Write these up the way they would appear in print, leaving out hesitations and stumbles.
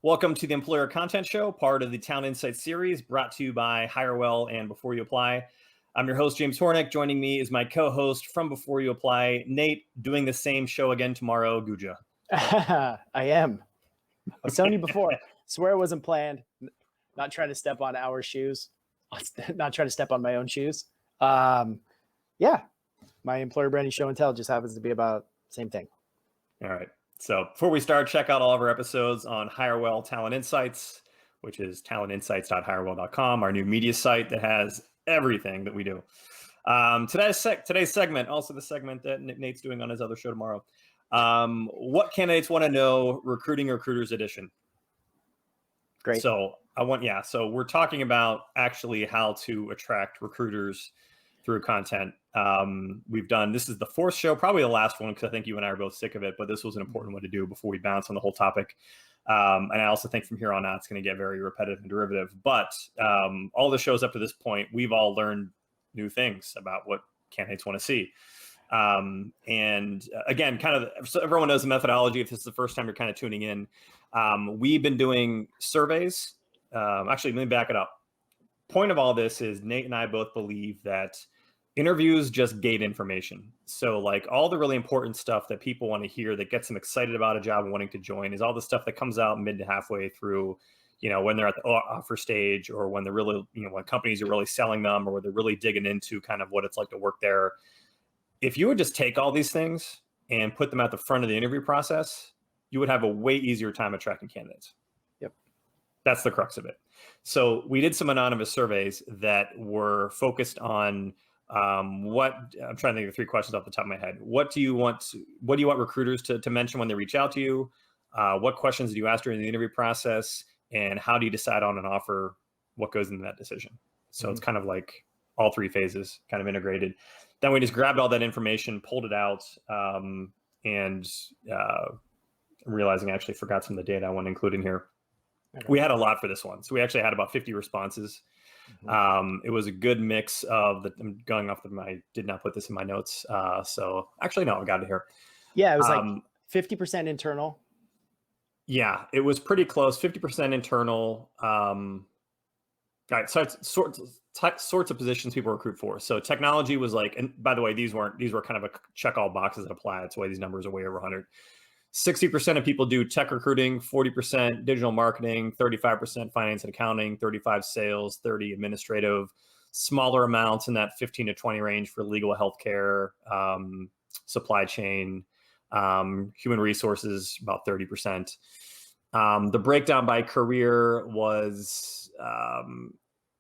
Welcome to the Employer Content Show, part of the Talent Insights series brought to you by Hirewell and Before You Apply. I'm your host, James Hornick. Joining me is my co-host from Before You Apply, Nate, doing the same show again tomorrow, Guggia. I am. I was telling you before, swear it wasn't planned. Not trying to step on our shoes. Not trying to step on my own shoes. Yeah, my employer branding show and tell just happens to be about the same thing. All right. So before we start, check out all of our episodes on Hirewell Talent Insights, which is talentinsights.hirewell.com, our new media site that has everything that we do. Today's segment, also the segment that Nate's doing on his other show tomorrow. What candidates want to know, recruiting recruiters edition. Great. So so we're talking about actually how to attract recruiters through content. This is the fourth show, probably the last one, because I think you and I are both sick of it, but this was an important one to do before we bounce on the whole topic. And I also think from here on out, it's going to get very repetitive and derivative. But all the shows up to this point, we've all learned new things about what candidates want to see. And again, so everyone knows the methodology. If this is the first time you're kind of tuning in, we've been doing surveys. Actually, let me back it up. Point of all this is Nate and I both believe that interviews just gate information. So like all the really important stuff that people want to hear that gets them excited about a job and wanting to join is all the stuff that comes out mid to halfway through, when they're at the offer stage, or when they're really, when companies are really selling them, or they're really digging into kind of what it's like to work there. If you would just take all these things and put them at the front of the interview process, you would have a way easier time attracting candidates. Yep. That's the crux of it. So we did some anonymous surveys that were focused on what I'm trying to think of three questions off the top of my head. What do you want recruiters to mention when they reach out to you? What questions do you ask during the interview process? And how do you decide on an offer? What goes into that decision? So It's kind of like all three phases kind of integrated. Then we just grabbed all that information, pulled it out, and realizing I actually forgot some of the data I want to include in here. Okay. We had a lot for this one. So we actually had about 50 responses. It was a good mix of I'm going off I did not put this in my notes. So actually, no, I got it here. Yeah, it was like 50% internal. Yeah, it was pretty close. 50% internal. All right, so it's sorts of positions people recruit for. So technology was like, and by the way, these were kind of a check all boxes that apply. That's why these numbers are way over 100. 60% of people do tech recruiting, 40% digital marketing, 35% finance and accounting, 35% sales, 30% administrative, smaller amounts in that 15 to 20 range for legal, healthcare, supply chain, human resources, about 30%. The breakdown by career was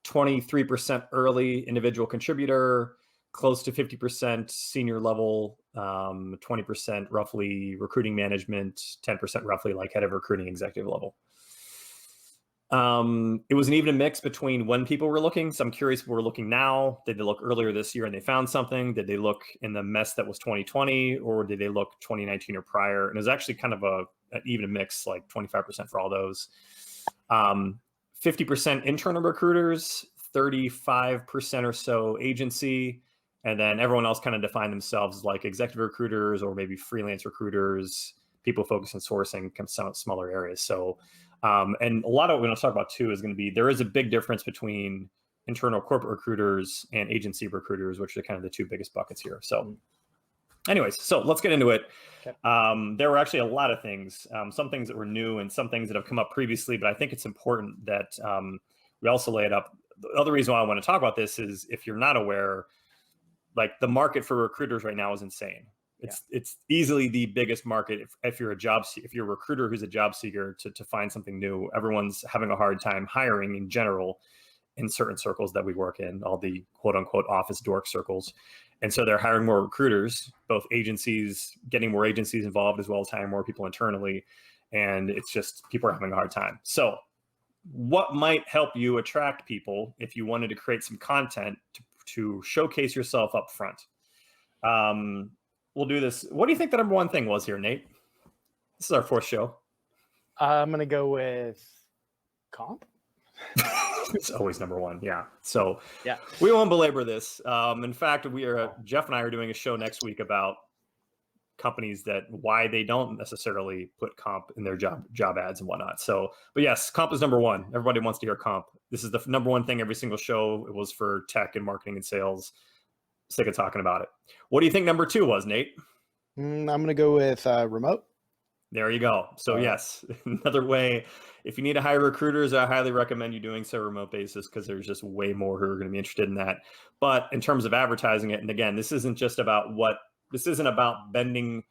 23% early individual contributor, close to 50% senior level, 20% roughly recruiting management, 10% roughly like head of recruiting executive level. It was an even mix between when people were looking. So I'm curious if we're looking now. Did they look earlier this year and they found something? Did they look in the mess that was 2020, or did they look 2019 or prior? And it was actually kind of an even mix, like 25% for all those. 50% internal recruiters, 35% or so agency. And then everyone else kind of defined themselves as like executive recruiters or maybe freelance recruiters, people focused on sourcing some smaller areas. So, and a lot of what we're going to talk about too is going to be, there is a big difference between internal corporate recruiters and agency recruiters, which are kind of the two biggest buckets here. So anyways, so let's get into it. Okay. There were actually a lot of things, some things that were new and some things that have come up previously, but I think it's important that we also lay it up. The other reason why I want to talk about this is, if you're not aware, like the market for recruiters right now is insane. It's easily the biggest market if you're if you're a recruiter who's a job seeker to find something new. Everyone's having a hard time hiring in general in certain circles that we work in, all the quote unquote office dork circles. And so they're hiring more recruiters, both agencies, getting more agencies involved, as well as hiring more people internally. And it's just, people are having a hard time. So what might help you attract people if you wanted to create some content to showcase yourself up front? We'll do this. What do you think the number one thing was here, Nate? This is our fourth show. I'm going to go with comp. It's always number one. Yeah. So yeah, we won't belabor this. In fact, Jeff and I are doing a show next week about companies that why they don't necessarily put comp in their job ads and whatnot. So, but yes, comp is number one. Everybody wants to hear comp. This is the number one thing every single show. It was for tech and marketing and sales. Sick of talking about it. What do you think number two was, Nate? I'm going to go with remote. There you go. So yes, another way, if you need to hire recruiters, I highly recommend you doing so remote basis, because there's just way more who are going to be interested in that. But in terms of advertising it, and again, this isn't about bending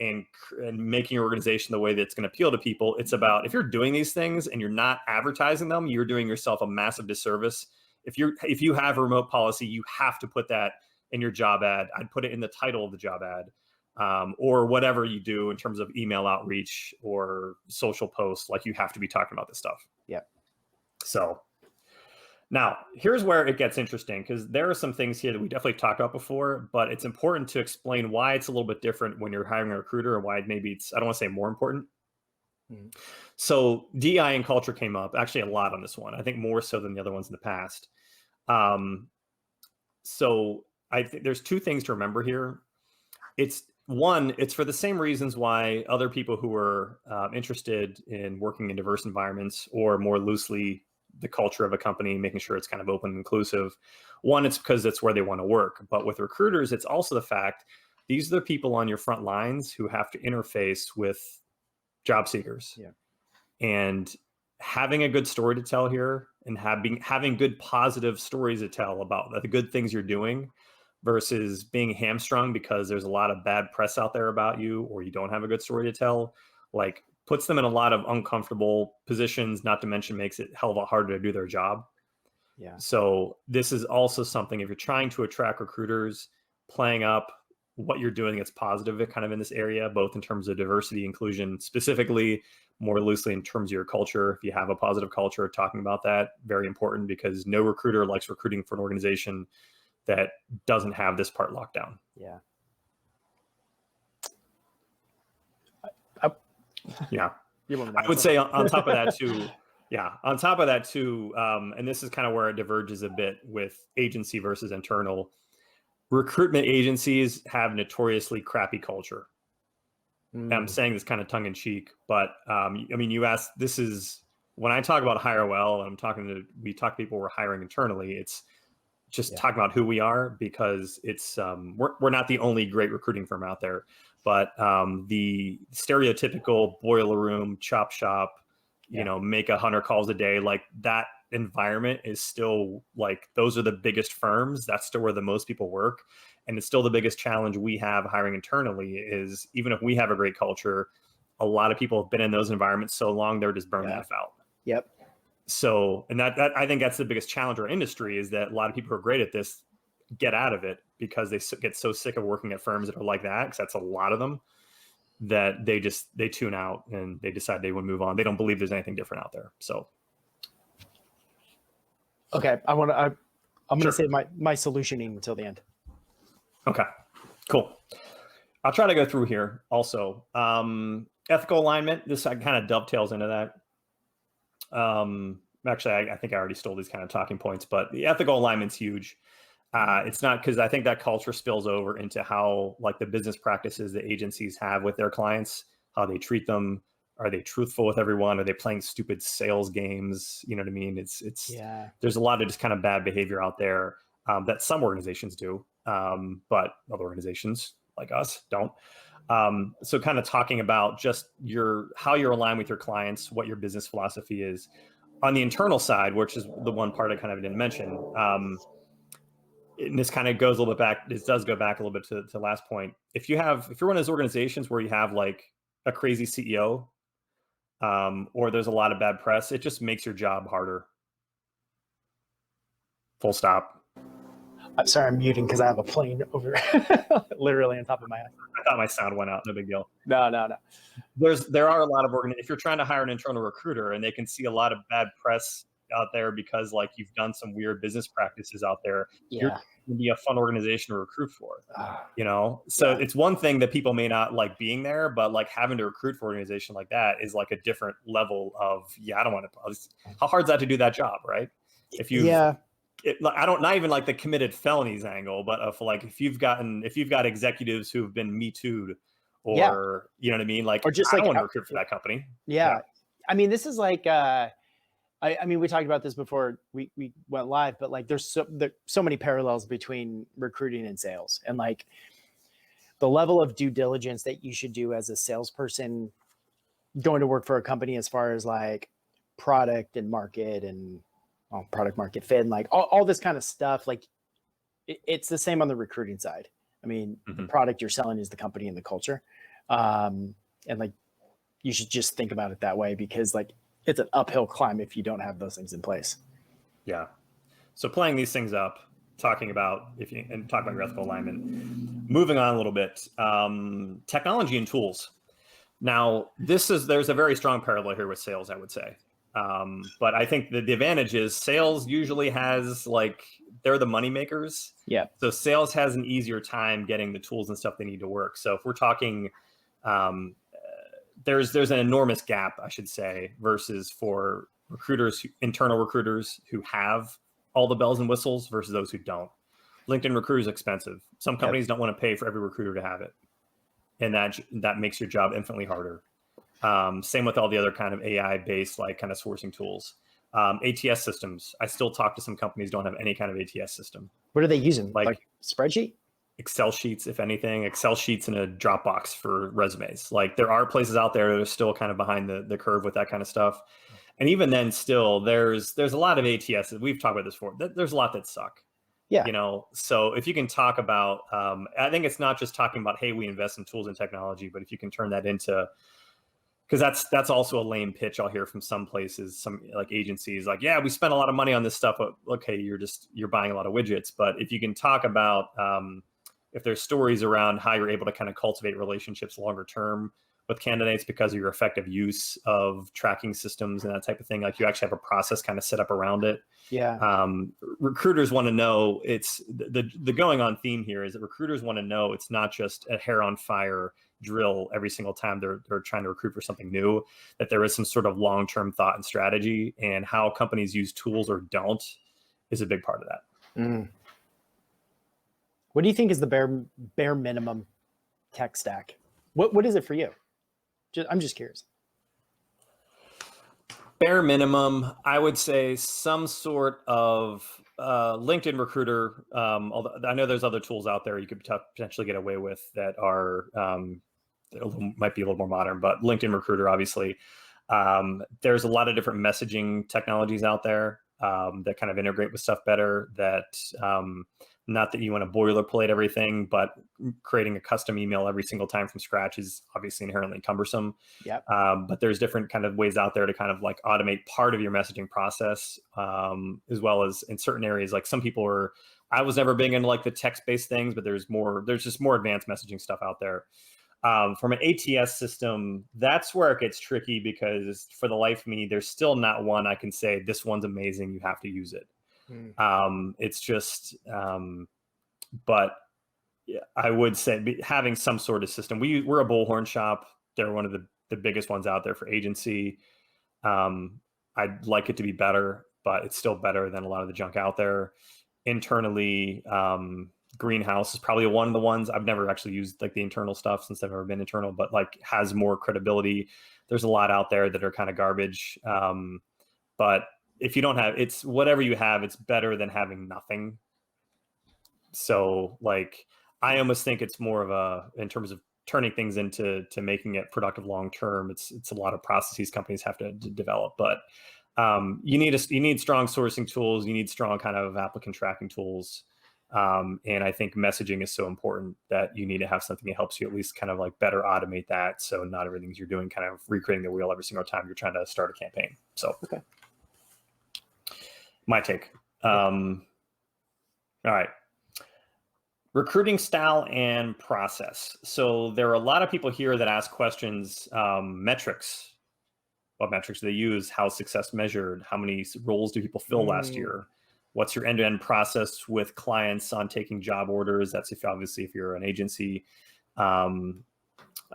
and making your organization the way that's going to appeal to people. It's about, if you're doing these things and you're not advertising them, you're doing yourself a massive disservice. If you have a remote policy, you have to put that in your job ad. I'd put it in the title of the job ad. Or whatever you do in terms of email outreach or social posts, like you have to be talking about this stuff. Yeah. So now here's where it gets interesting, because there are some things here that we definitely talked about before, but it's important to explain why it's a little bit different when you're hiring a recruiter, and why maybe it's, I don't want to say more important. Mm-hmm. So DI and culture came up actually a lot on this one. I think more so than the other ones in the past. So I think there's two things to remember here. It's for the same reasons why other people who are interested in working in diverse environments, or more loosely the culture of a company, making sure it's kind of open and inclusive. One, it's because it's where they want to work. But with recruiters, it's also the fact these are the people on your front lines who have to interface with job seekers. Yeah. And having a good story to tell here, and having good positive stories to tell about the good things you're doing, versus being hamstrung because there's a lot of bad press out there about you, or you don't have a good story to tell, like puts them in a lot of uncomfortable positions, not to mention makes it hell of a harder to do their job. Yeah. So this is also something, if you're trying to attract recruiters, playing up what you're doing that's positive kind of in this area, both in terms of diversity, inclusion, specifically more loosely in terms of your culture. If you have a positive culture, talking about that, very important, because no recruiter likes recruiting for an organization that doesn't have this part locked down. Yeah. Yeah. I would say on top of that too, and this is kind of where it diverges a bit with agency versus internal. Recruitment agencies have notoriously crappy culture. I'm saying this kind of tongue in cheek, but I mean, you asked, this is when I talk about Hirewell, and we talk to people we're hiring internally, it's just talking about who we are, because it's we're not the only great recruiting firm out there, but the stereotypical boiler room, chop shop, you know, make 100 calls a day, like that environment is still like, those are the biggest firms. That's still where the most people work. And it's still the biggest challenge we have hiring internally, is even if we have a great culture, a lot of people have been in those environments so long, they're just burned F out. Yep. So, and that I think that's the biggest challenge our industry, is that a lot of people who are great at this get out of it because they get so sick of working at firms that are like that, because that's a lot of them, that they tune out and they decide they would move on. They don't believe there's anything different out there. So. Okay. I'm going to say my solutioning until the end. Okay, cool. I'll try to go through here also. Ethical alignment, this kind of dovetails into that. Actually, I think I already stole these kind of talking points, but the ethical alignment's huge. It's not, because I think that culture spills over into how, like, the business practices that agencies have with their clients, how they treat them. Are they truthful with everyone? Are they playing stupid sales games? You know what I mean? There's a lot of just kind of bad behavior out there that some organizations do, but other organizations like us don't. So kind of talking about just how you're aligned with your clients, what your business philosophy is. On the internal side, which is the one part I kind of didn't mention, and this kind of goes a little bit back, this does go back a little bit to the last point. If you're one of those organizations where you have like a crazy CEO, or there's a lot of bad press, it just makes your job harder. Full stop. I'm sorry, I'm muting because I have a plane over literally on top of my head. I thought my sound went out. No big deal. No. There are a lot of if you're trying to hire an internal recruiter and they can see a lot of bad press out there because like you've done some weird business practices out there, you're going to be a fun organization to recruit for, you know? So it's one thing that people may not like being there, but like having to recruit for an organization like that is like a different level of, I don't want to, how hard is that to do that job, right? If you, I don't, not even like the committed felonies angle, but of like, if you've got executives who've been Me Too'd or, you know what I mean? Like, or just I like don't want to recruit for that company. Yeah. I mean, this is like, I mean, we talked about this before we went live, but like there's so many parallels between recruiting and sales, and like the level of due diligence that you should do as a salesperson going to work for a company, as far as like product and market and product market fit and like all this kind of stuff. Like it's the same on the recruiting side. I mean, the product you're selling is the company and the culture. And like, you should just think about it that way, because like it's an uphill climb if you don't have those things in place. Yeah. So playing these things up, talking about your ethical alignment, moving on a little bit, technology and tools. Now, there's a very strong parallel here with sales, I would say. But I think the advantage is sales usually has they're the money makers. Yeah. So sales has an easier time getting the tools and stuff they need to work. So if we're talking, there's an enormous gap, I should say, versus for recruiters, internal recruiters who have all the bells and whistles versus those who don't. LinkedIn Recruiter is expensive. Some companies don't want to pay for every recruiter to have it, and that makes your job infinitely harder. Same with all the other kind of AI-based kind of sourcing tools. ATS systems. I still talk to some companies don't have any kind of ATS system. What are they using? Like spreadsheet? Excel sheets, if anything. Excel sheets in a Dropbox for resumes. Like, there are places out there that are still kind of behind the curve with that kind of stuff. And even then, still, there's a lot of ATS. We've talked about this before. There's a lot that suck. Yeah. So if you can talk about, I think it's not just talking about, hey, we invest in tools and technology, but if you can turn that into, because that's also a lame pitch I'll hear from some places, some like agencies, like, yeah, we spent a lot of money on this stuff, but okay, you're buying a lot of widgets. But if you can talk about, if there's stories around how you're able to kind of cultivate relationships longer term with candidates because of your effective use of tracking systems and that type of thing, like you actually have a process kind of set up around it. Yeah. Recruiters want to know, it's the going on theme here is that recruiters want to know it's not just a hair on fire drill every single time they're trying to recruit for something new, that there is some sort of long-term thought and strategy, and how companies use tools or don't is a big part of that. Mm. What do you think is the bare minimum tech stack? What is it for you? I'm just curious. Bare minimum, I would say some sort of LinkedIn Recruiter. Although I know there's other tools out there you could potentially get away with that are might be a little more modern, but LinkedIn Recruiter, obviously. There's a lot of different messaging technologies out there that kind of integrate with stuff better. That not that you want to boilerplate everything, but creating a custom email every single time from scratch is obviously inherently cumbersome. Yep. But there's different kind of ways out there to kind of like automate part of your messaging process, as well as in certain areas. Like some people I was never big into like the text-based things, but there's just more advanced messaging stuff out there. From an ATS system, that's where it gets tricky, because for the life of me, there's still not one I can say, this one's amazing, you have to use it. It's just, but yeah, I would say having some sort of system. We're a bullhorn shop. They're one of the biggest ones out there for agency. I'd like it to be better, but it's still better than a lot of the junk out there. Internally, Greenhouse is probably one of the ones. I've never actually used like the internal stuff since I've never been internal, but like has more credibility. There's a lot out there that are kind of garbage. But if you don't have, it's whatever you have, it's better than having nothing. So like, I almost think it's more of in terms of turning things into making it productive long term. It's a lot of processes companies have to develop, but you need strong sourcing tools. You need strong kind of applicant tracking tools. And I think messaging is so important that you need to have something that helps you at least kind of like better automate that. So not everything you're doing kind of recreating the wheel every single time you're trying to start a campaign. So okay. My take. All right. Recruiting style and process. So there are a lot of people here that ask questions, metrics. What metrics do they use? How's success measured? How many roles do people fill last year? What's your end-to-end process with clients on taking job orders? That's obviously if you're an agency. How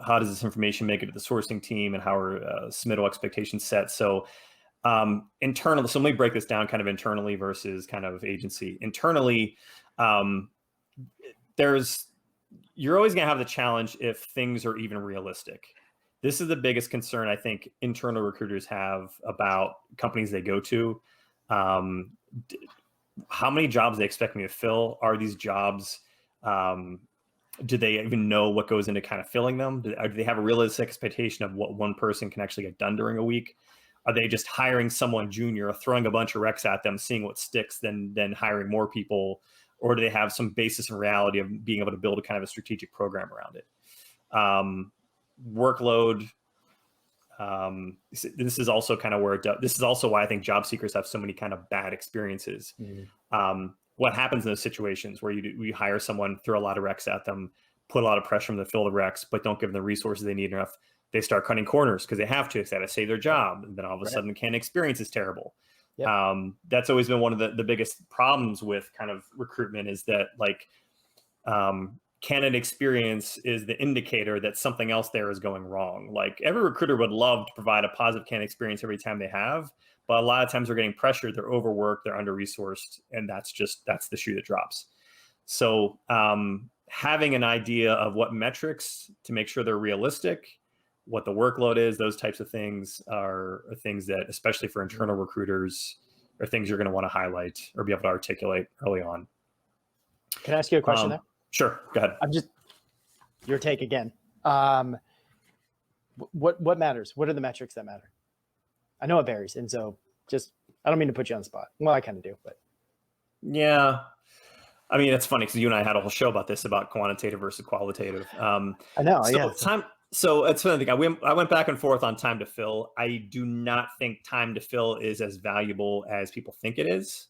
does this information make it to the sourcing team, and how are submittal expectations set? So internally, so let me break this down kind of internally versus kind of agency. Internally, there's you're always going to have the challenge if things are even realistic. This is the biggest concern I think internal recruiters have about companies they go to. How many jobs they expect me to fill? Are these jobs, do they even know what goes into kind of filling them? Do they have a realistic expectation of what one person can actually get done during a week? Are they just hiring someone junior, throwing a bunch of recs at them, seeing what sticks, then hiring more people? Or do they have some basis in reality of being able to build a kind of a strategic program around it? Workload. This is also kind of where this is also why I think job seekers have so many kind of bad experiences. What happens in those situations where you hire someone, throw a lot of recs at them, put a lot of pressure on them to fill the recs, but don't give them the resources they need enough? They start cutting corners because they have to. They have to save their job. And then all of a sudden the candidate experience is terrible. Yep. That's always been one of the biggest problems with kind of recruitment, is that like candidate experience is the indicator that something else there is going wrong. Like every recruiter would love to provide a positive candidate experience every time they have, but a lot of times they're getting pressured, they're overworked, they're under-resourced, and that's the shoe that drops. So having an idea of what metrics to make sure they're realistic, what the workload is, those types of things are things that, especially for internal recruiters, are things you're going to want to highlight or be able to articulate early on. Can I ask you a question there? Sure, go ahead. Your take again. What matters? What are the metrics that matter? I know it varies, and so I don't mean to put you on the spot. Well, I kind of do, but yeah. I mean, it's funny because you and I had a whole show about this, about quantitative versus qualitative. I know. So it's funny. I went back and forth on time to fill. I do not think time to fill is as valuable as people think it is.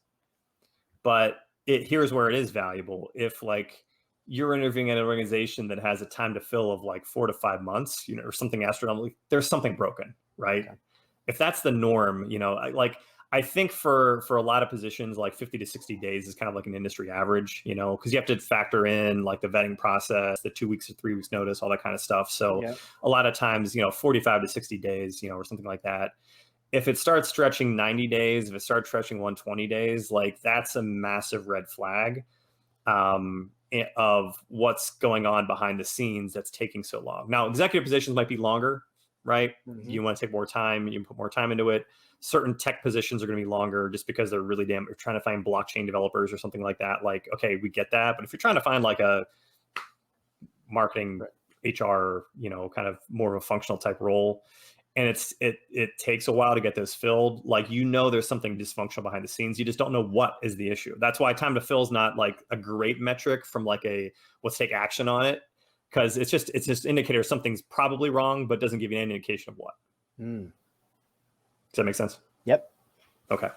But here's where it is valuable. If like you're interviewing at an organization that has a time to fill of like 4 to 5 months, or something astronomical, there's something broken, right? Okay. If that's the norm, I think for a lot of positions, like 50 to 60 days is kind of like an industry average, because you have to factor in like the vetting process, the 2 weeks or 3 weeks notice, all that kind of stuff. So a lot of times, 45 to 60 days, or something like that. If it starts stretching 90 days, if it starts stretching 120 days, like that's a massive red flag of what's going on behind the scenes that's taking so long. Now, executive positions might be longer, right? Mm-hmm. You want to take more time, you can put more time into it. Certain tech positions are going to be longer just because they're really you're trying to find blockchain developers or something like that. Like, okay, we get that. But if you're trying to find like a marketing, HR, kind of more of a functional type role, and it takes a while to get those filled, like, there's something dysfunctional behind the scenes. You just don't know what is the issue. That's why time to fill is not like a great metric from like let's take action on it. Because it's just indicator something's probably wrong, but doesn't give you any indication of what. Does that make sense? Yep. Okay.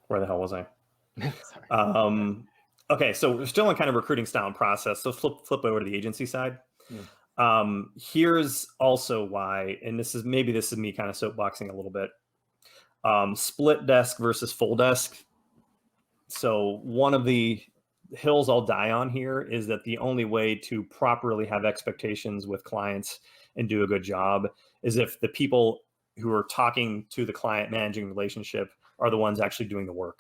Where the hell was I? Sorry. Okay, so we're still in kind of recruiting style and process. So flip over to the agency side. Here's also why, and this is me kind of soapboxing a little bit. Split desk versus full desk. So one of the hills I'll die on here is that the only way to properly have expectations with clients and do a good job is if the people who are talking to the client, managing the relationship, are the ones actually doing the work.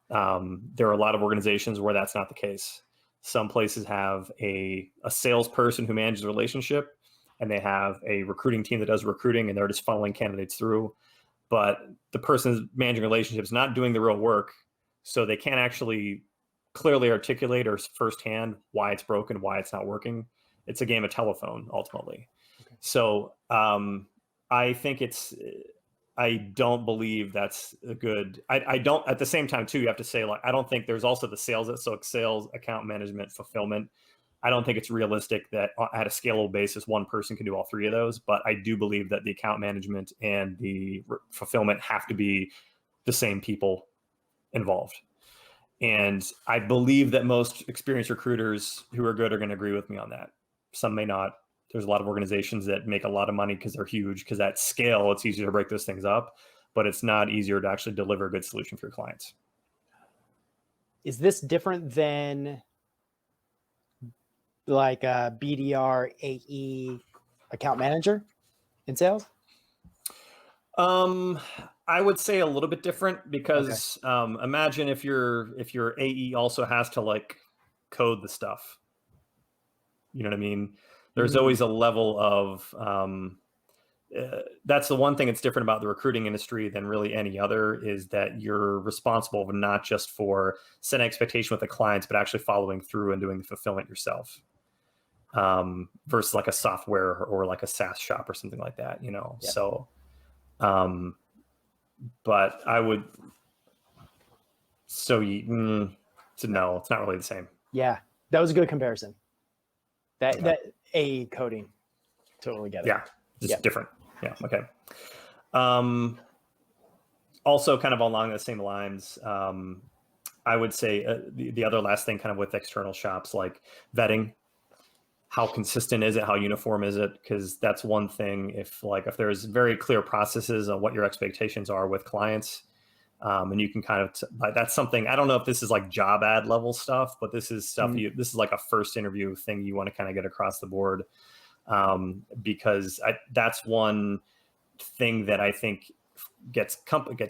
There are a lot of organizations where that's not the case. Some places have a salesperson who manages the relationship, and they have a recruiting team that does recruiting, and they're just funneling candidates through. But the person managing relationships is not doing the real work, so they can't actually clearly articulate or firsthand why it's broken, why it's not working. It's a game of telephone, ultimately. Okay. So I think I don't believe that's a good, I don't, at the same time too, you have to say, like, I don't think there's also the sales, account management, fulfillment. I don't think it's realistic that at a scalable basis, one person can do all three of those, but I do believe that the account management and the fulfillment have to be the same people involved. And I believe that most experienced recruiters who are good are going to agree with me on that. Some may not. There's a lot of organizations that make a lot of money because they're huge, because at scale, it's easier to break those things up, but it's not easier to actually deliver a good solution for your clients. Is this different than like a BDR AE account manager in sales? I would say a little bit different because imagine if your AE also has to like code the stuff. You know what I mean? There's always a level of, that's the one thing that's different about the recruiting industry than really any other, is that you're responsible not just for setting expectation with the clients, but actually following through and doing the fulfillment yourself. Versus like a software or like a SaaS shop or something like that, you know? Yeah. So, but I would, so no, it's not really the same. Yeah. That was a good comparison. That AE coding. Totally get it. Yeah. Just different. Yeah. Okay. Also kind of along the same lines, I would say the other last thing kind of with external shops, like vetting. How consistent is it? How uniform is it? Because that's one thing. If there's very clear processes on what your expectations are with clients, and you can kind of that's something. I don't know if this is like job ad level stuff, but this is stuff this is like a first interview thing you want to kind of get across the board, because that's one thing that I think gets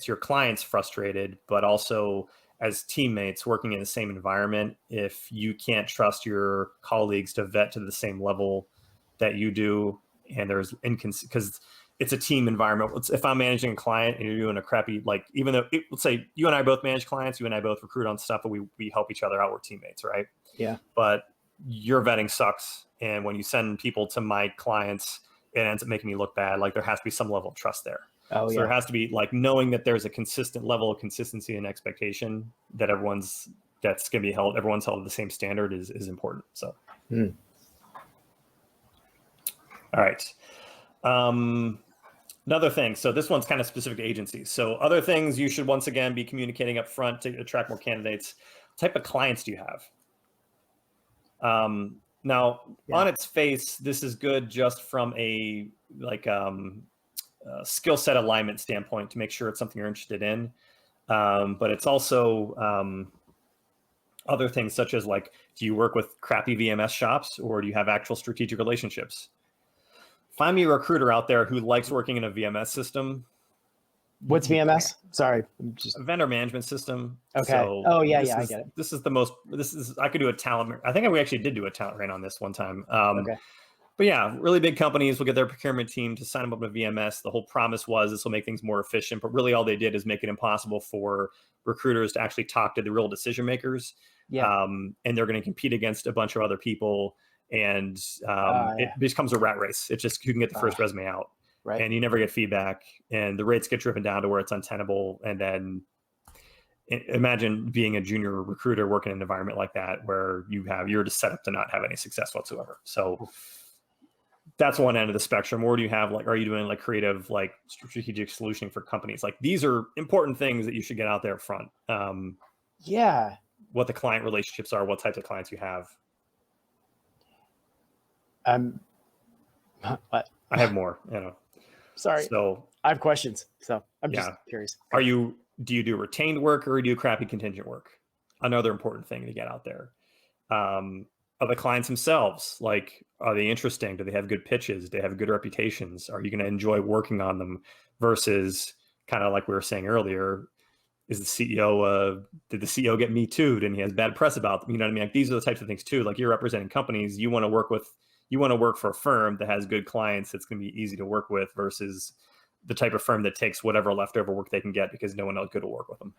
your clients frustrated, but also as teammates working in the same environment, if you can't trust your colleagues to vet to the same level that you do, and there's because it's a team environment. If I'm managing a client and you're doing a crappy, like, even though let's say you and I both manage clients, you and I both recruit on stuff, but we help each other out. We're teammates, right? Yeah. But your vetting sucks. And when you send people to my clients, it ends up making me look bad. Like, there has to be some level of trust there. Oh, so there has to be like knowing that there's a consistent level of consistency and expectation that everyone's held to the same standard is important. So, All right. Another thing. So this one's kind of specific to agencies. So other things you should once again be communicating up front to attract more candidates. What type of clients do you have? Now, on its face, this is good just from a skill set alignment standpoint to make sure it's something you're interested in. But it's also other things such as, like, do you work with crappy VMS shops, or do you have actual strategic relationships? Find me a recruiter out there who likes working in a VMS system. What's VMS? Sorry. A vendor management system. Okay. So I get it. I could do a talent. I think we actually did do a talent rate on this one time. Okay. But yeah, really big companies will get their procurement team to sign them up with VMS. The whole promise was this will make things more efficient, but really all they did is make it impossible for recruiters to actually talk to the real decision makers. Yeah. And they're going to compete against a bunch of other people, and it becomes a rat race. It's just who can get the first resume out, right? And you never get feedback, and the rates get driven down to where it's untenable. And then imagine being a junior recruiter working in an environment like that, where you're just set up to not have any success whatsoever. So that's one end of the spectrum. Or do you have, like, are you doing like creative, like strategic solutioning for companies? Like, these are important things that you should get out there up front. What the client relationships are, what types of clients you have. What? I have more, Sorry. So I have questions. So I'm just curious. Do you do retained work, or do you do crappy contingent work? Another important thing to get out there. Are the clients themselves, like, are they interesting? Do they have good pitches? Do they have good reputations? Are you going to enjoy working on them? Versus, kind of like we were saying earlier, is the CEO, did the CEO get Me Too'd and he has bad press about them? You know what I mean? Like, these are the types of things too. Like, you're representing companies. You want to work for a firm that has good clients that's going to be easy to work with, versus the type of firm that takes whatever leftover work they can get because no one else could work with them.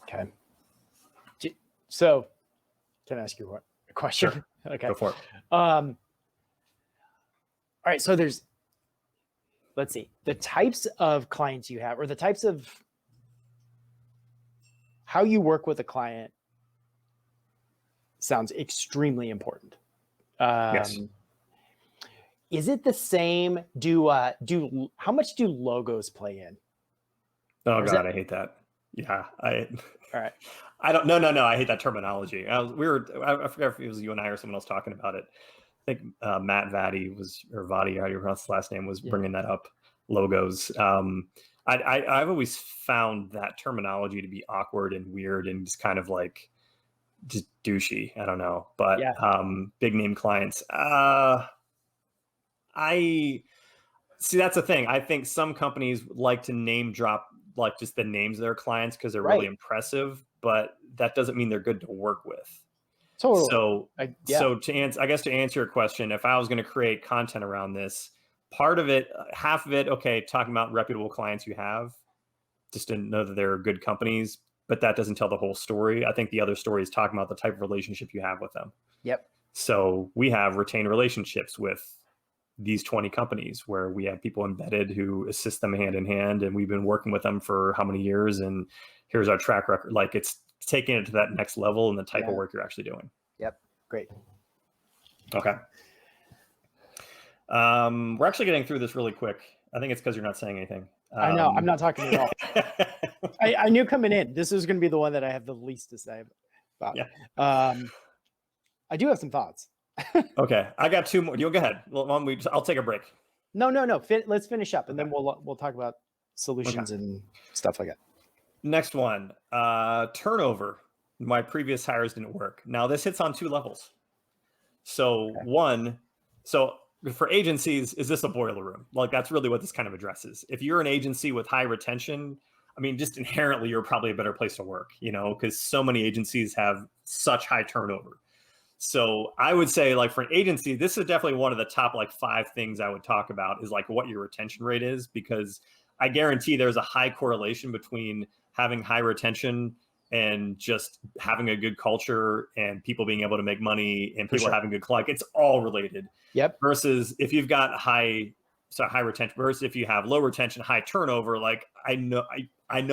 Okay. So, can I ask you a question? Sure. Okay. Go for it. All right. So let's see, the types of clients you have, or the types of how you work with a client, sounds extremely important. Yes. Is it the same? How much do logos play in? Oh God, I hate that. Yeah. All right. I don't. No. I hate that terminology. I forget if it was you and I or someone else talking about it. I think Matt Vadi Vadi, how you pronounce his last name, was bringing that up. Logos. I've always found that terminology to be awkward and weird and just kind of like just douchey. I don't know, but big name clients. I see, that's the thing. I think some companies like to name drop, like, just the names of their clients because they're really impressive. but that doesn't mean they're good to work with. Totally. So, Yeah. so to answer, I guess to answer your question, if I was going to create content around this, part of it, half of it, okay, talking about reputable clients you have, just to know that they're good companies, but that doesn't tell the whole story. I think the other story is talking about the type of relationship you have with them. Yep. So we have retained relationships with these 20 companies where we have people embedded who assist them hand in hand, and we've been working with them for how many years, and here's our track record. Like, it's taking it to that next level and the type of work you're actually doing. Yep. Great. Okay. We're actually getting through this really quick. I think it's because you're not saying anything. I know. I'm not talking at all. I knew coming in, this is going to be the one that I have the least to say about. Yeah. I do have some thoughts. Okay. I got two more. You'll go ahead. I'll take a break. No. Let's finish up, and then we'll talk about solutions and stuff like that. Next one, turnover. My previous hires didn't work. Now this hits on two levels. So so for agencies, is this a boiler room? Like, that's really what this kind of addresses. If you're an agency with high retention, I mean, just inherently, you're probably a better place to work, because so many agencies have such high turnover. So I would say, like, for an agency, this is definitely one of the top, like, 5 things I would talk about is, like, what your retention rate is, because I guarantee there's a high correlation between having high retention and just having a good culture and people being able to make money and people having good, like, it's all related. Yep. Versus if you've got high retention versus if you have low retention, high turnover, like, I know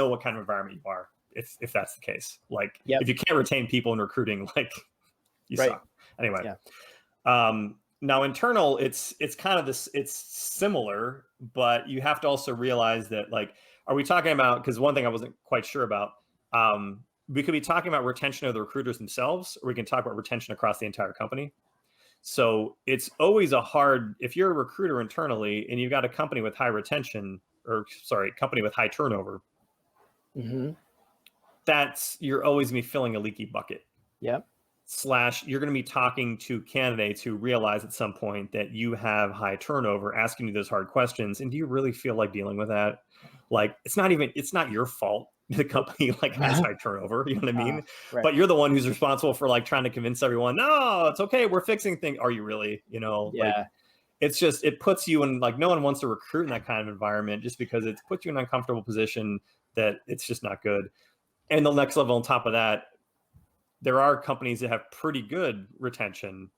what kind of environment you are if that's the case. Like, if you can't retain people in recruiting, like, you suck. Anyway. Now internal, it's kind of this, it's similar, but you have to also realize that, like, are we talking about, because one thing I wasn't quite sure about, we could be talking about retention of the recruiters themselves, or we can talk about retention across the entire company. So it's always if you're a recruiter internally and you've got a company with high retention, company with high turnover, you're always going to be filling a leaky bucket. Yep. / you're going to be talking to candidates who realize at some point that you have high turnover, asking you those hard questions. And do you really feel like dealing with that? Like, it's not your fault the company, like, has high turnover, you know what I mean? But you're the one who's responsible for, like, trying to convince everyone, no, it's okay, we're fixing things. Are you really? Like, it's just, it puts you in, like, no one wants to recruit in that kind of environment, just because it puts you in an uncomfortable position that it's just not good. And the next level on top of that, there are companies that have pretty good retention,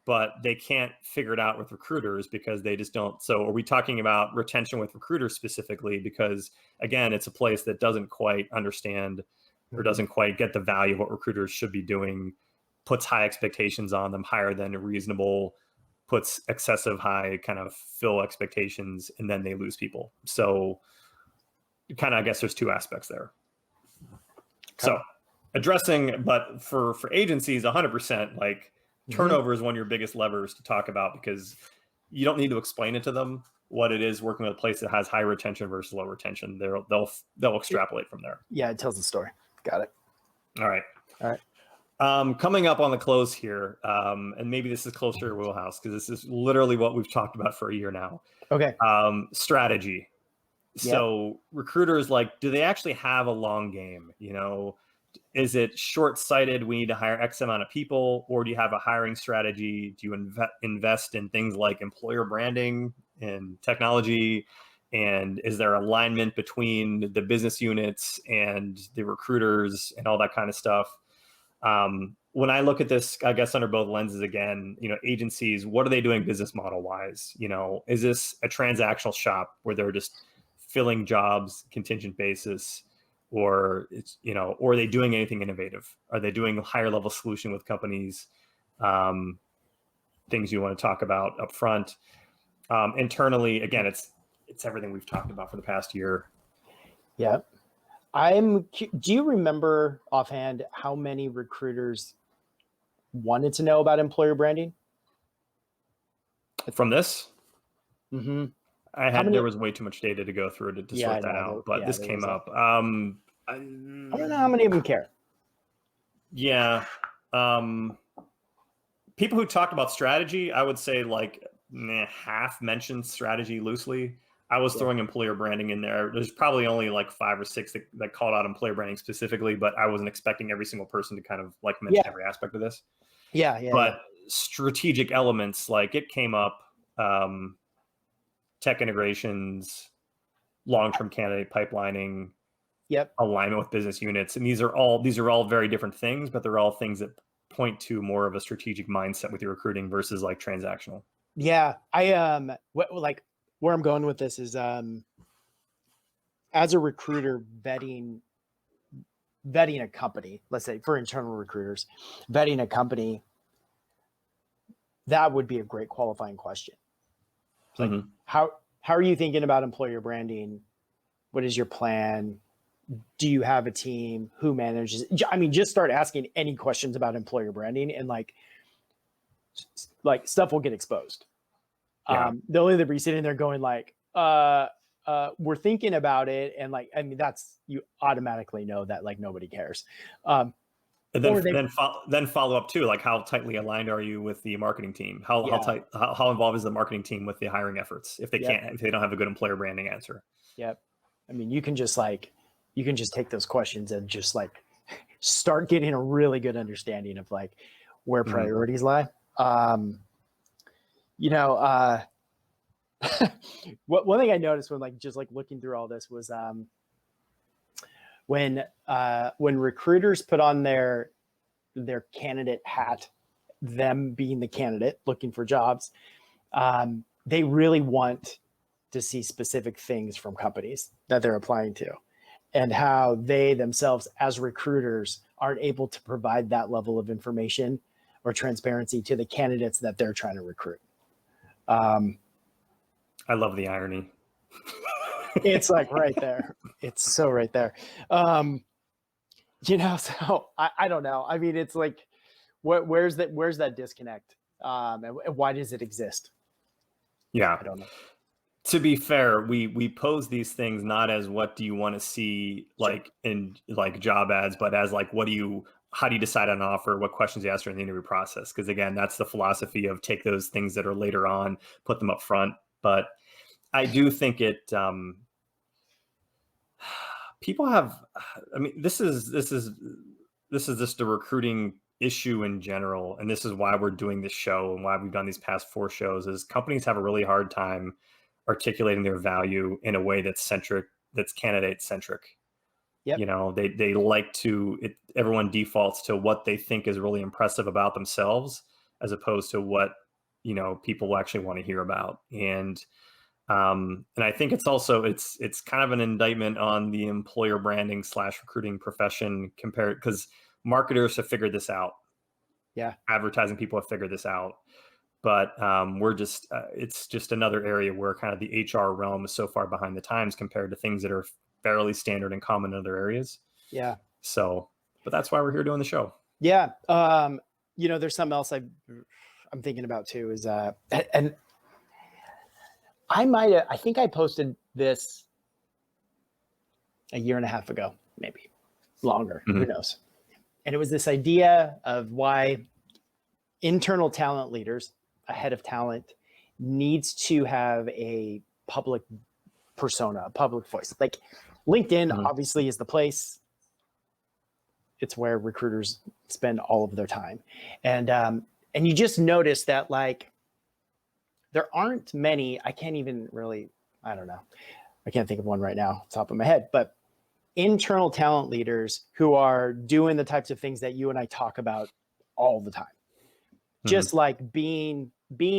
but they can't figure it out with recruiters because they just don't. So are we talking about retention with recruiters specifically? Because, again, it's a place that doesn't quite understand or doesn't quite get the value of what recruiters should be doing, puts high expectations on them, higher than reasonable, puts excessive high kind of fill expectations, and then they lose people. So kind of, I guess there's 2 aspects there. So addressing, but for agencies, 100%, like, turnover is one of your biggest levers to talk about, because you don't need to explain it to them what it is working with a place that has high retention versus low retention. They'll extrapolate from there. Yeah, it tells the story. Got it. All right. Coming up on the close here, and maybe this is closer to your wheelhouse, because this is literally what we've talked about for a year now. Okay. Strategy. So recruiters, like, do they actually have a long game? Is it short-sighted, we need to hire X amount of people, or do you have a hiring strategy? Do you invest in things like employer branding and technology? And is there alignment between the business units and the recruiters and all that kind of stuff? When I look at this, I guess under both lenses again, agencies, what are they doing business model wise? Is this a transactional shop where they're just filling jobs, contingent basis? Or or are they doing anything innovative? Are they doing a higher level solution with companies? Things you want to talk about up front. Internally, again, it's everything we've talked about for the past year. Yeah. Do you remember offhand how many recruiters wanted to know about employer branding? From this? Mm-hmm. There was way too much data to go through to sort that out, but this came up. I don't know how many of them care. Yeah. People who talked about strategy, I would say, like, half mentioned strategy loosely. I was Yeah. throwing employer branding in there. There's probably only like 5 or 6 that called out employer branding specifically, but I wasn't expecting every single person to kind of like mention every aspect of this. But strategic elements, like it came up, tech integrations, long-term candidate pipelining, alignment with business units, and these are all very different things, but they're all things that point to more of a strategic mindset with your recruiting versus like transactional. Yeah, like where I'm going with this is as a recruiter vetting a company, let's say for internal recruiters, vetting a company, that would be a great qualifying question. It's like, how are you thinking about employer branding? What is your plan? Do you have a team? Who manages? I mean, just start asking any questions about employer branding, and like stuff will get exposed. They'll either be sitting there going like, we're thinking about it. And like, I mean, you automatically know that like nobody cares. And then follow up too, like how tightly aligned are you with the marketing team? How involved is the marketing team with the hiring efforts if they don't have a good employer branding answer? Yep. I mean, you can just take those questions and just like start getting a really good understanding of like where priorities lie. One thing I noticed when like just like looking through all this was when recruiters put on their candidate hat, them being the candidate looking for jobs, they really want to see specific things from companies that they're applying to, and how they themselves as recruiters aren't able to provide that level of information or transparency to the candidates that they're trying to recruit. I love the irony. It's like right there. It's so right there. So I don't know. I mean, it's like, where's that disconnect? And why does it exist? Yeah. I don't know. To be fair, we pose these things not as what do you want to see like in like job ads, but as like how do you decide on an offer? What questions you ask during the interview process? Because again, that's the philosophy of take those things that are later on, put them up front. But I do think it. People have. I mean, this is just a recruiting issue in general, and this is why we're doing this show and why we've done these past 4 shows. Is companies have a really hard time articulating their value in a way that's candidate centric. Yep. They like to. Everyone defaults to what they think is really impressive about themselves, as opposed to what people actually want to hear about. And I think it's also it's kind of an indictment on the employer branding / recruiting profession because marketers have figured this out. Yeah. Advertising people have figured this out. But it's just another area where kind of the HR realm is so far behind the times compared to things that are fairly standard and common in other areas. Yeah. So, but that's why we're here doing the show. Yeah. There's something else I'm thinking about too is, and I think I posted this a year and a half ago, maybe longer, who knows? And it was this idea of why internal talent leaders, a head of talent, needs to have a public persona, a public voice. Like LinkedIn obviously is the place. It's where recruiters spend all of their time. And you just notice that like there aren't many, I can't think of one right now off the top of my head, but internal talent leaders who are doing the types of things that you and I talk about all the time. Just like being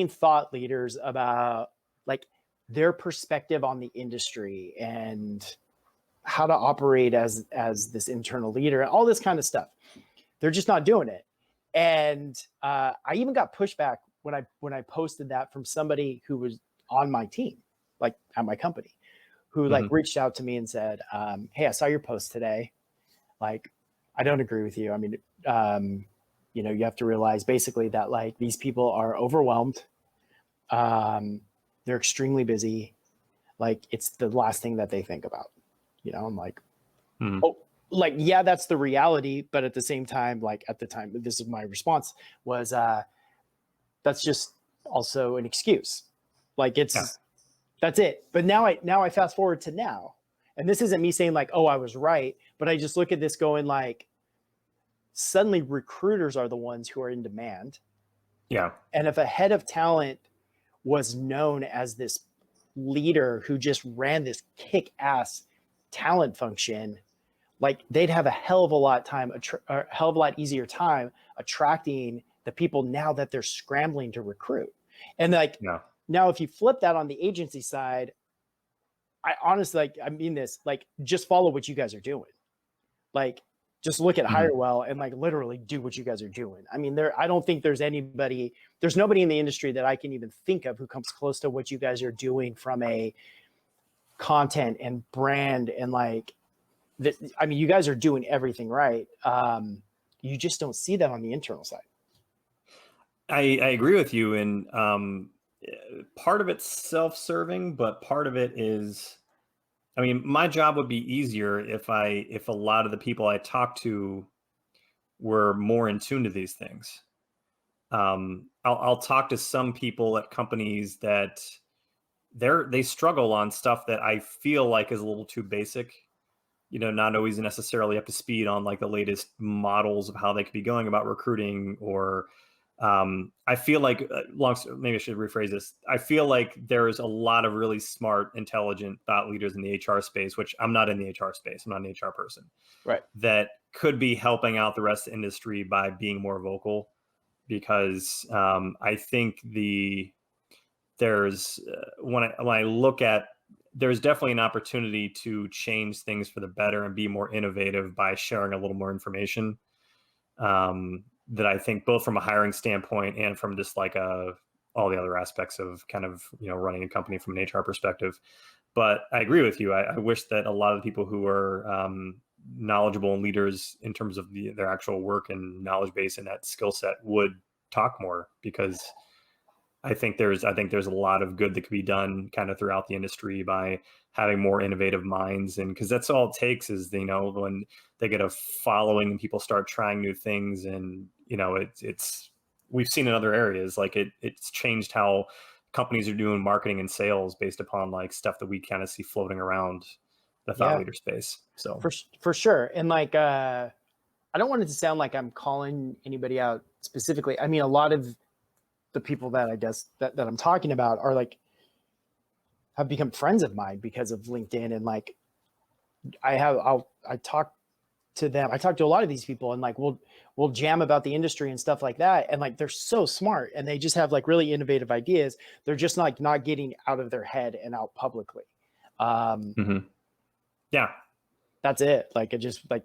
thought leaders about like their perspective on the industry and how to operate as this internal leader, all this kind of stuff. They're just not doing it. And I even got pushback when I posted that from somebody who was on my team, like at my company, who like reached out to me and said, hey, I saw your post today. Like, I don't agree with you. I mean, you have to realize basically that like these people are overwhelmed. They're extremely busy. Like it's the last thing that they think about, I'm like, oh, like, yeah, that's the reality. But at the same time, like at the time, this is my response was, that's just also an excuse. Like it's That's it. But now I fast forward to now, and this isn't me saying like, oh, I was right, but I just look at this going like, suddenly recruiters are the ones who are in demand. Yeah. And if a head of talent was known as this leader who just ran this kick-ass talent function, like they'd have a hell of a lot easier time attracting the people now that they're scrambling to recruit. And like, now if you flip that on the agency side, I honestly, like, I mean this, like, just follow what you guys are doing. Like, just look at Hirewell and like literally do what you guys are doing. I mean, I don't think there's nobody in the industry that I can even think of who comes close to what you guys are doing from a content and brand and like, I mean, you guys are doing everything right. You just don't see that on the internal side. I agree with you. And part of it's self-serving, but part of it is, I mean, my job would be easier if a lot of the people I talk to were more in tune to these things. I'll talk to some people at companies that they struggle on stuff that I feel like is a little too basic, not always necessarily up to speed on like the latest models of how they could be going about recruiting. Or I feel like maybe I should rephrase this. I feel like there's a lot of really smart, intelligent thought leaders in the HR space, which I'm not in the HR space. I'm not an HR person, right? That could be helping out the rest of the industry by being more vocal, because I think when I look at, there's definitely an opportunity to change things for the better and be more innovative by sharing a little more information. That I think both from a hiring standpoint and from just like all the other aspects of kind of, running a company from an HR perspective. But I agree with you. I wish that a lot of the people who are knowledgeable and leaders in terms of their actual work and knowledge base and that skill set would talk more, because I think there's a lot of good that could be done kind of throughout the industry by having more innovative minds. And because that's all it takes is, when they get a following and people start trying new things, and, it's we've seen in other areas, like it's changed how companies are doing marketing and sales based upon like stuff that we kind of see floating around the thought leader space. So for sure. And like, I don't want it to sound like I'm calling anybody out specifically. I mean, a lot of the people that that I'm talking about are like, have become friends of mine because of LinkedIn. And like, I talk to them. I talk to a lot of these people, and like, we'll jam about the industry and stuff like that. And like, they're so smart and they just have like really innovative ideas. They're just like not getting out of their head and out publicly. Yeah, that's it. Like, it just like,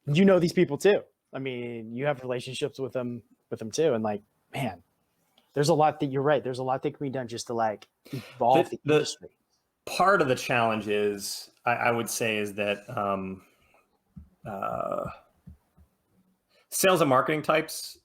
these people too. I mean, you have relationships with them too. And like, man, there's a lot that you're right. There's a lot that can be done just to like evolve the industry. Part of the challenge is, I would say, is that sales and marketing types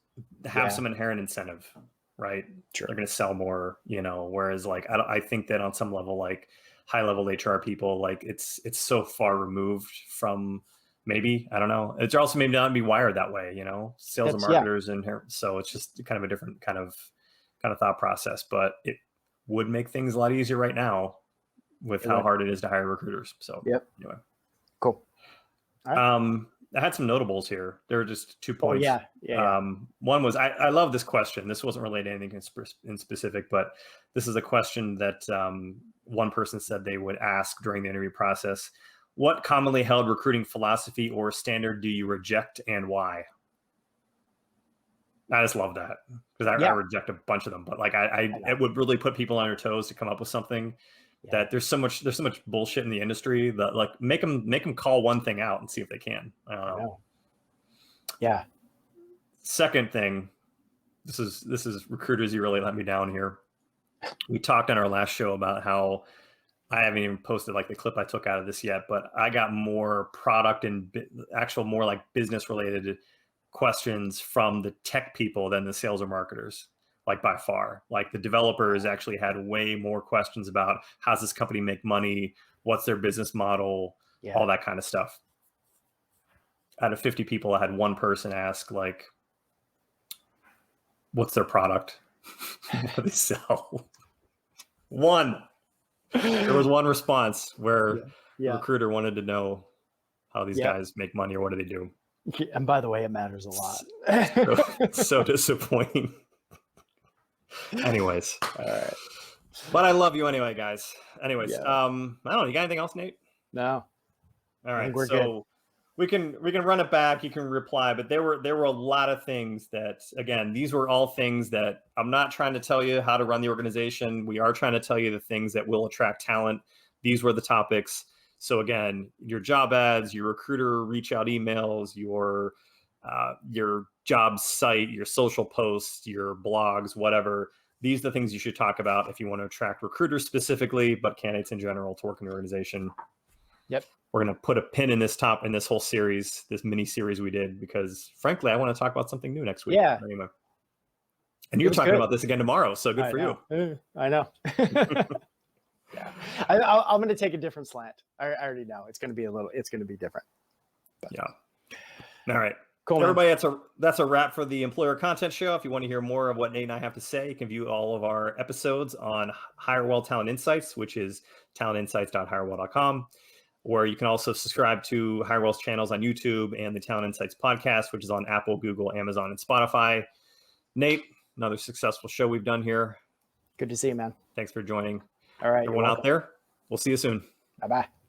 have some inherent incentive, right? Sure. They're going to sell more, whereas like, I think that on some level, like high level HR people, like it's so far removed from, maybe, I don't know. It's also maybe not be wired that way, sales and marketers and so it's just kind of a different kind of thought process, but it would make things a lot easier right now with how hard it is to hire recruiters. So anyway. Cool. All right. I had some notables here. There were just 2 points. One was, I love this question. This wasn't related to anything in specific, but this is a question that one person said they would ask during the interview process. What commonly held recruiting philosophy or standard do you reject, and why? I just love that, because I reject a bunch of them, but like it would really put people on their toes to come up with something that there's so much bullshit in the industry that like make them call one thing out and see if they can. I don't know. Yeah. Second thing, this is recruiters, you really let me down here. We talked on our last show about how I haven't even posted like the clip I took out of this yet, but I got more product and actual more like business related questions from the tech people than the sales or marketers, like by far. Like the developers actually had way more questions about how's this company make money, what's their business model, all that kind of stuff. Out of 50 people, I had one person ask like, what's their product? What do they sell? One. There was one response where the Yeah. recruiter wanted to know how these Yep. guys make money or what do they do. And by the way, it matters a lot. So disappointing. Anyways, All right. but I love you anyway, guys. Anyways, Yeah. I don't know. You got anything else, Nate? No. All right, think we're so we can run it back. You can reply, but there were a lot of things that, again, these were all things that I'm not trying to tell you how to run the organization. We are trying to tell you the things that will attract talent. These were the topics. So again, your job ads, your recruiter reach out emails, your job site, your social posts, your blogs, whatever. These are the things you should talk about if you want to attract recruiters specifically, but candidates in general to work in your organization. Yep. We're going to put a pin in this whole series, this mini series we did, because frankly, I want to talk about something new next week. Yeah. Anyway. And you're talking about this again tomorrow, so good for you. I know. Yeah, I'm going to take a different slant. I already know it's going to be different. But. Yeah. All right. Cool. Everybody, that's a wrap for the Employer Content Show. If you want to hear more of what Nate and I have to say, you can view all of our episodes on Hirewell Talent Insights, which is talentinsights.hirewell.com, where you can also subscribe to Hirewell's channels on YouTube and the Talent Insights podcast, which is on Apple, Google, Amazon, and Spotify. Nate, another successful show we've done here. Good to see you, man. Thanks for joining. All right. Everyone out there, we'll see you soon. Bye-bye.